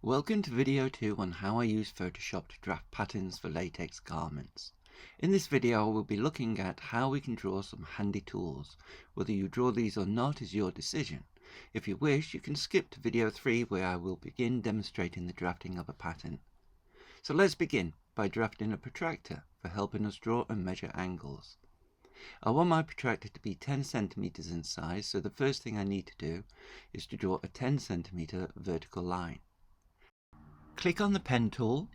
Welcome to video 2 on how I use Photoshop to draft patterns for latex garments. In this video I will be looking at how we can draw some handy tools. Whether you draw these or not is your decision. If you wish, you can skip to video 3 where I will begin demonstrating the drafting of a pattern. So let's begin by drafting a protractor for helping us draw and measure angles. I want my protractor to be 10 centimeters in size, so the first thing I need to do is to draw a 10 centimeter vertical line. Click on the pen tool,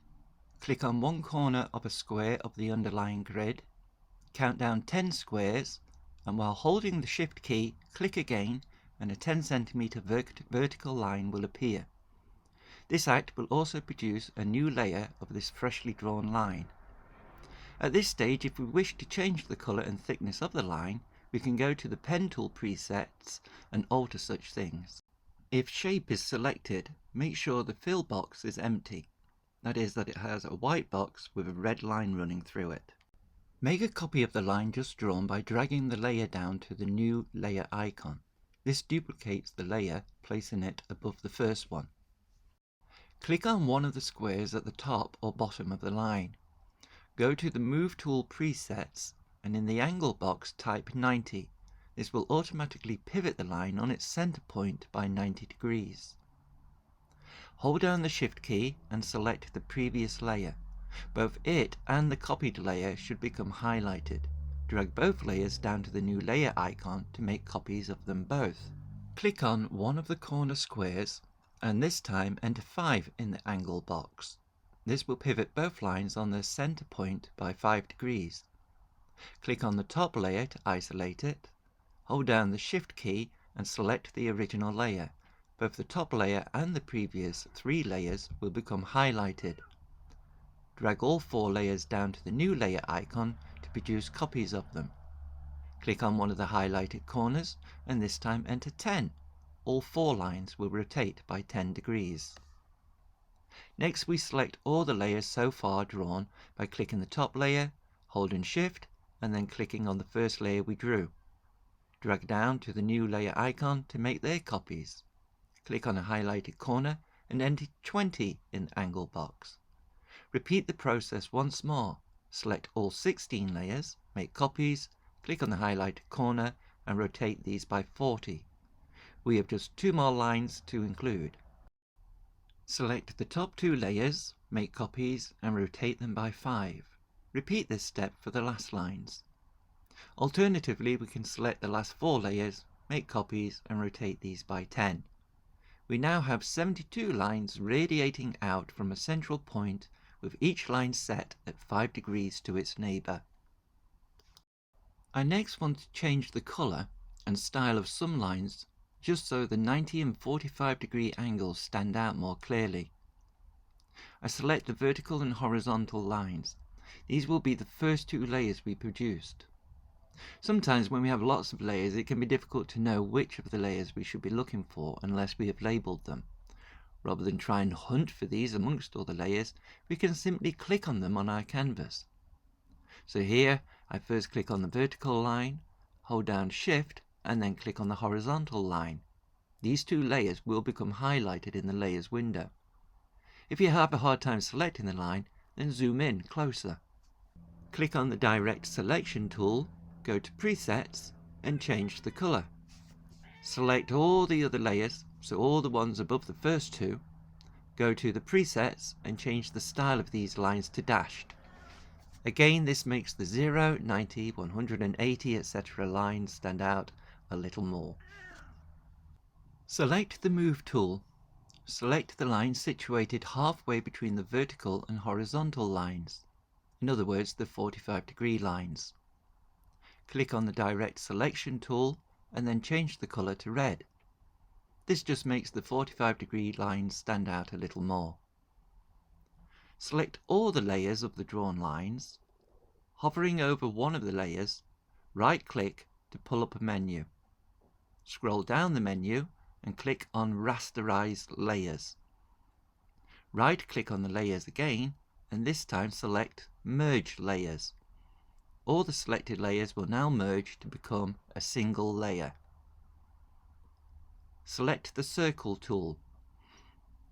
click on one corner of a square of the underlying grid, count down 10 squares, and while holding the Shift key, click again and a 10 centimeter vertical line will appear. This act will also produce a new layer of this freshly drawn line. At this stage, if we wish to change the colour and thickness of the line, we can go to the pen tool presets and alter such things. If shape is selected, make sure the fill box is empty. That is, that it has a white box with a red line running through it. Make a copy of the line just drawn by dragging the layer down to the new layer icon. This duplicates the layer, placing it above the first one. Click on one of the squares at the top or bottom of the line. Go to the Move Tool presets and in the angle box type 90. This will automatically pivot the line on its center point by 90 degrees. Hold down the Shift key and select the previous layer. Both it and the copied layer should become highlighted. Drag both layers down to the new layer icon to make copies of them both. Click on one of the corner squares and this time enter 5 in the angle box. This will pivot both lines on their center point by 5 degrees. Click on the top layer to isolate it. Hold down the Shift key and select the original layer. Both the top layer and the previous 3 layers will become highlighted. Drag all 4 layers down to the new layer icon to produce copies of them. Click on one of the highlighted corners and this time enter 10. All 4 lines will rotate by 10 degrees. Next we select all the layers so far drawn by clicking the top layer, holding Shift and then clicking on the first layer we drew. Drag down to the new layer icon to make their copies. Click on a highlighted corner and enter 20 in the angle box. Repeat the process once more. Select all 16 layers, make copies, click on the highlighted corner and rotate these by 40. We have just 2 more lines to include. Select the top 2 layers, make copies and rotate them by 5. Repeat this step for the last lines. Alternatively, we can select the last 4 layers, make copies and rotate these by 10. We now have 72 lines radiating out from a central point with each line set at 5 degrees to its neighbour. I next want to change the colour and style of some lines just so the 90 and 45 degree angles stand out more clearly. I select the vertical and horizontal lines. These will be the first 2 layers we produced. Sometimes when we have lots of layers it can be difficult to know which of the layers we should be looking for unless we have labelled them. Rather than try and hunt for these amongst all the layers, we can simply click on them on our canvas. So here I first click on the vertical line, hold down Shift and then click on the horizontal line. These 2 layers will become highlighted in the layers window. If you have a hard time selecting the line, then zoom in closer. Click on the Direct Selection tool, go to Presets and change the colour. Select all the other layers, so all the ones above the first 2. Go to the Presets and change the style of these lines to dashed. Again, this makes the 0, 90, 180, etc. lines stand out a little more. Select the Move tool. Select the line situated halfway between the vertical and horizontal lines. In other words, the 45 degree lines. Click on the Direct Selection tool and then change the colour to red. This just makes the 45 degree lines stand out a little more. Select all the layers of the drawn lines. Hovering over one of the layers, right-click to pull up a menu. Scroll down the menu and click on Rasterize Layers. Right-click on the layers again and this time select Merge Layers. All the selected layers will now merge to become a single layer. Select the Circle tool.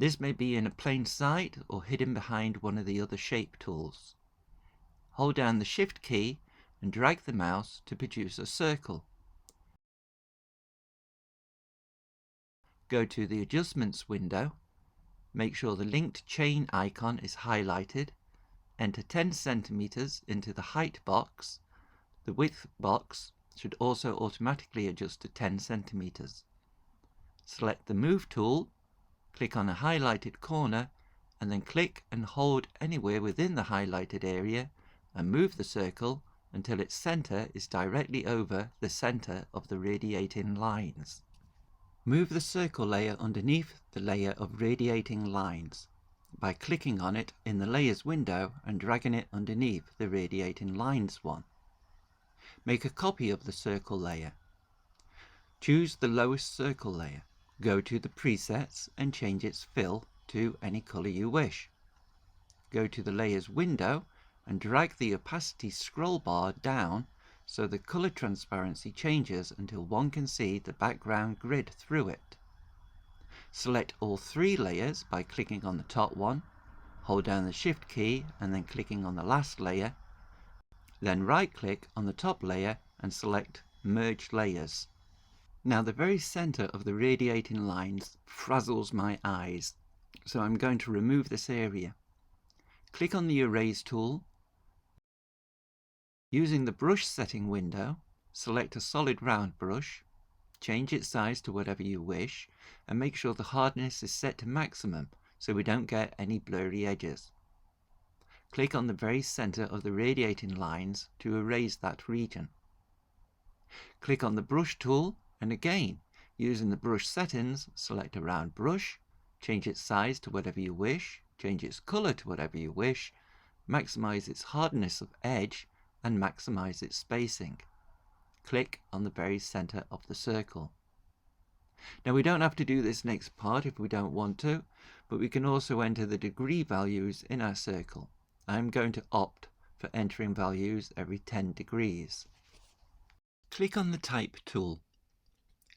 This may be in a plain sight or hidden behind one of the other shape tools. Hold down the Shift key and drag the mouse to produce a circle. Go to the Adjustments window, make sure the linked chain icon is highlighted, enter 10 cm into the height box. The width box should also automatically adjust to 10 cm. Select the Move tool, click on a highlighted corner, and then click and hold anywhere within the highlighted area and move the circle until its center is directly over the center of the radiating lines. Move the circle layer underneath the layer of radiating lines by clicking on it in the Layers window and dragging it underneath the radiating lines one. Make a copy of the circle layer. Choose the lowest circle layer. Go to the presets and change its fill to any color you wish. Go to the Layers window and drag the opacity scroll bar down so the color transparency changes until one can see the background grid through it. Select all 3 layers by clicking on the top one, hold down the Shift key and then clicking on the last layer, then right-click on the top layer and select Merge Layers. Now the very center of the radiating lines frazzles my eyes, so I'm going to remove this area. Click on the Erase tool. Using the brush setting window, select a solid round brush, change its size to whatever you wish, and make sure the hardness is set to maximum so we don't get any blurry edges. Click on the very center of the radiating lines to erase that region. Click on the brush tool and again, using the brush settings, select a round brush, change its size to whatever you wish, change its color to whatever you wish, maximize its hardness of edge, and maximize its spacing. Click on the very center of the circle. Now we don't have to do this next part if we don't want to, but we can also enter the degree values in our circle. I'm going to opt for entering values every 10 degrees. Click on the Type tool.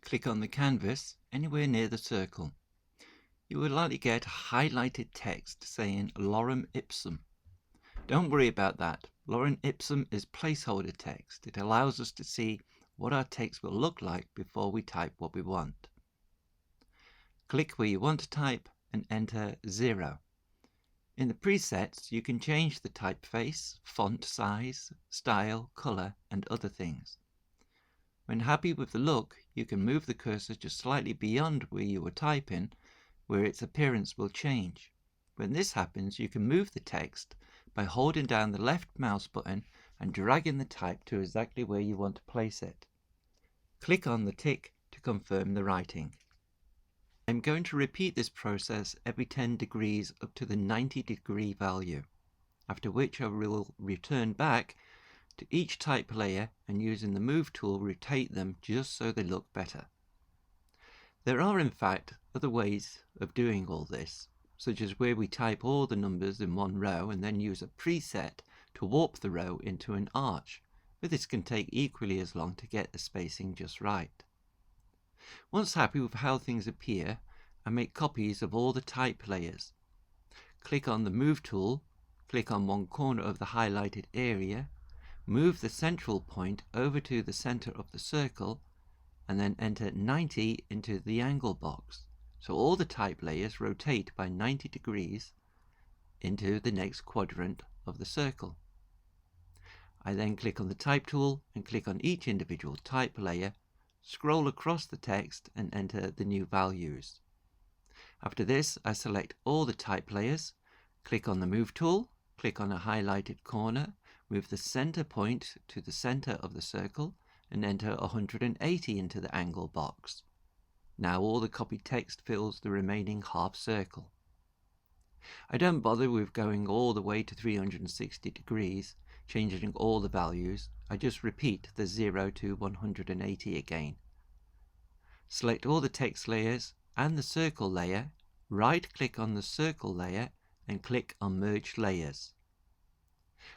Click on the canvas anywhere near the circle. You will likely get highlighted text saying Lorem Ipsum. Don't worry about that. Lorem Ipsum is placeholder text. It allows us to see what our text will look like before we type what we want. Click where you want to type and enter 0. In the presets, you can change the typeface, font size, style, color, and other things. When happy with the look, you can move the cursor just slightly beyond where you were typing, where its appearance will change. When this happens, you can move the text by holding down the left mouse button and dragging the type to exactly where you want to place it. Click on the tick to confirm the writing. I'm going to repeat this process every 10 degrees up to the 90 degree value, after which I will return back to each type layer and using the Move tool rotate them just so they look better. There are in fact other ways of doing all this, such as where we type all the numbers in one row and then use a preset to warp the row into an arch, but this can take equally as long to get the spacing just right. Once happy with how things appear, I make copies of all the type layers. Click on the Move tool, click on one corner of the highlighted area, move the central point over to the center of the circle, and then enter 90 into the angle box. So all the type layers rotate by 90 degrees into the next quadrant of the circle. I then click on the Type tool and click on each individual type layer, scroll across the text and enter the new values. After this, I select all the type layers, click on the Move tool, click on a highlighted corner, move the center point to the center of the circle and enter 180 into the angle box. Now all the copied text fills the remaining half circle. I don't bother with going all the way to 360 degrees, changing all the values. I just repeat the 0 to 180 again. Select all the text layers and the circle layer, right-click on the circle layer and click on Merge Layers.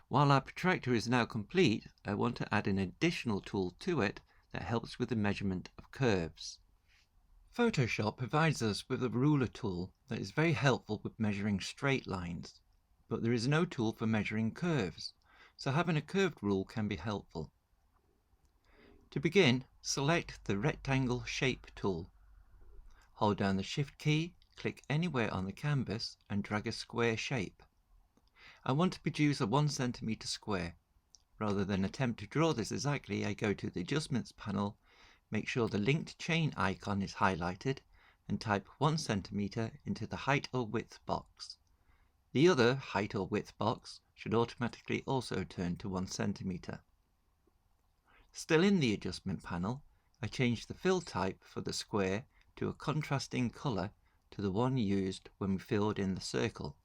While our protractor is now complete, I want to add an additional tool to it that helps with the measurement of curves. Photoshop provides us with a ruler tool that is very helpful with measuring straight lines, but there is no tool for measuring curves, so having a curved rule can be helpful. To begin, select the Rectangle Shape tool. Hold down the Shift key, click anywhere on the canvas and drag a square shape. I want to produce a 1 cm square. Rather than attempt to draw this exactly, I go to the Adjustments panel, make sure the linked chain icon is highlighted, and type 1 cm into the height or width box. The other height or width box should automatically also turn to 1 cm. Still in the Adjustment panel, I change the fill type for the square to a contrasting colour to the one used when we filled in the circle,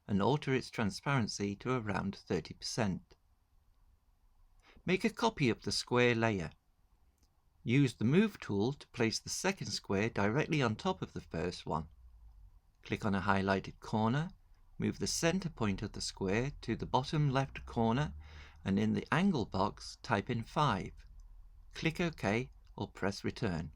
and alter its transparency to around 30%. Make a copy of the square layer. Use the Move tool to place the second square directly on top of the first one. Click on a highlighted corner, move the center point of the square to the bottom left corner, and in the angle box type in 5. Click OK or press Return.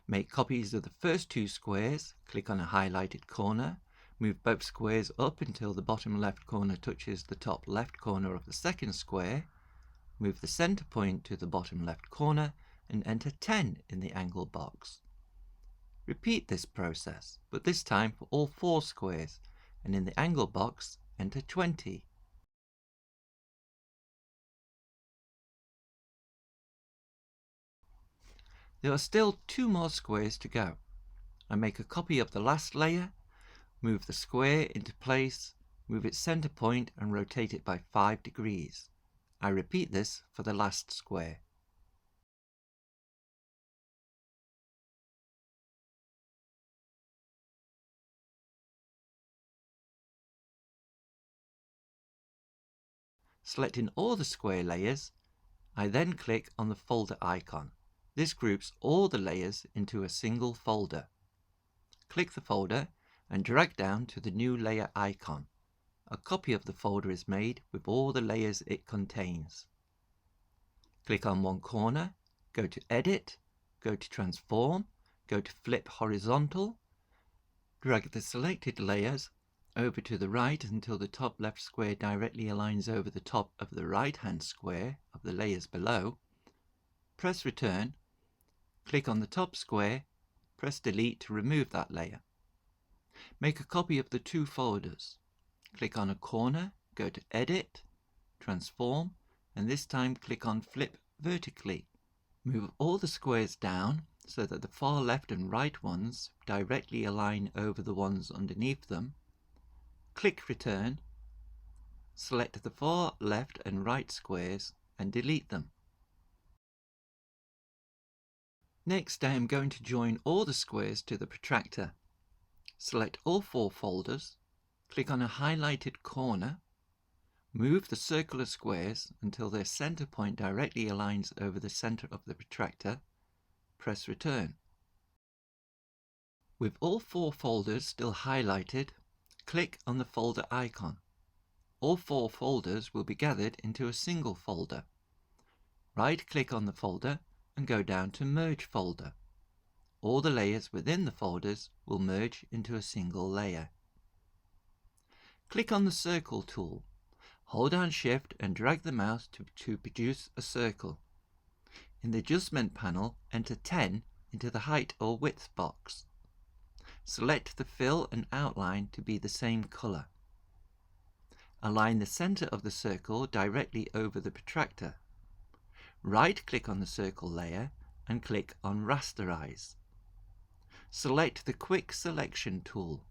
Make copies of the first two squares, click on a highlighted corner, move both squares up until the bottom left corner touches the top left corner of the second square, move the center point to the bottom left corner and enter 10 in the angle box. Repeat this process, but this time for all 4 squares, and in the angle box enter 20. There are still 2 more squares to go. I make a copy of the last layer, move the square into place, move its center point and rotate it by 5 degrees. I repeat this for the last square. Selecting all the square layers, I then click on the folder icon. This groups all the layers into a single folder. Click the folder and drag down to the new layer icon. A copy of the folder is made with all the layers it contains. Click on one corner, go to Edit, go to Transform, go to Flip Horizontal, drag the selected layers over to the right until the top left square directly aligns over the top of the right hand square of the layers below. Press Return, click on the top square, press Delete to remove that layer. Make a copy of the 2 folders. Click on a corner, go to Edit, Transform, and this time click on Flip Vertically. Move all the squares down so that the far left and right ones directly align over the ones underneath them. Click Return, select the far left and right squares and delete them. Next, I am going to join all the squares to the protractor. Select all 4 folders, click on a highlighted corner, move the circular squares until their center point directly aligns over the center of the protractor, press Return. With all 4 folders still highlighted, click on the folder icon. All 4 folders will be gathered into a single folder. Right-click on the folder and go down to Merge Folder. All the layers within the folders will merge into a single layer. Click on the Circle tool. Hold down Shift and drag the mouse to produce a circle. In the Adjustment panel, enter 10 into the height or width box. Select the fill and outline to be the same color. Align the center of the circle directly over the protractor. Right-click on the circle layer and click on Rasterize. Select the Quick Selection tool.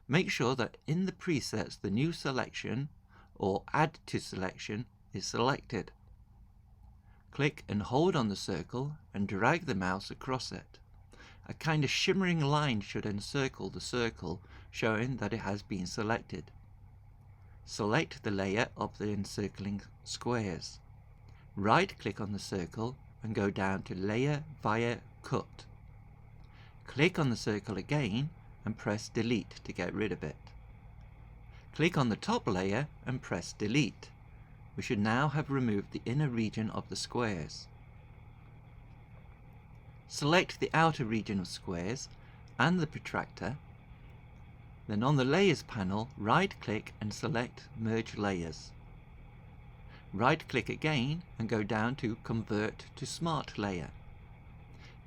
Make sure that in the presets the new selection or Add to Selection is selected. Click and hold on the circle and drag the mouse across it. A kind of shimmering line should encircle the circle, showing that it has been selected. Select the layer of the encircling squares. Right-click on the circle and go down to Layer via Cut. Click on the circle again and press Delete to get rid of it. Click on the top layer and press Delete. We should now have removed the inner region of the squares. select the outer region of squares and the protractor. Then on the Layers panel, right-click and select Merge Layers. Right-click again and go down to Convert to Smart Layer.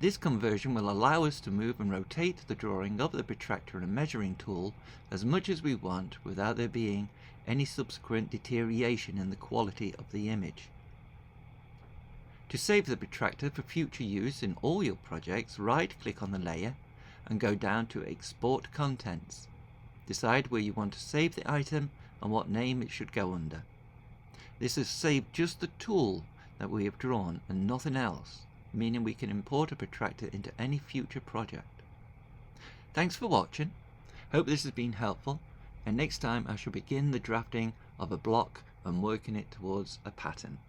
This conversion will allow us to move and rotate the drawing of the protractor and measuring tool as much as we want without there being any subsequent deterioration in the quality of the image. To save the protractor for future use in all your projects, right-click on the layer and go down to Export Contents. Decide where you want to save the item and what name it should go under. This has saved just the tool that we have drawn and nothing else, meaning we can import a protractor into any future project. Thanks for watching. Hope this has been helpful, and next time I shall begin the drafting of a block and working it towards a pattern.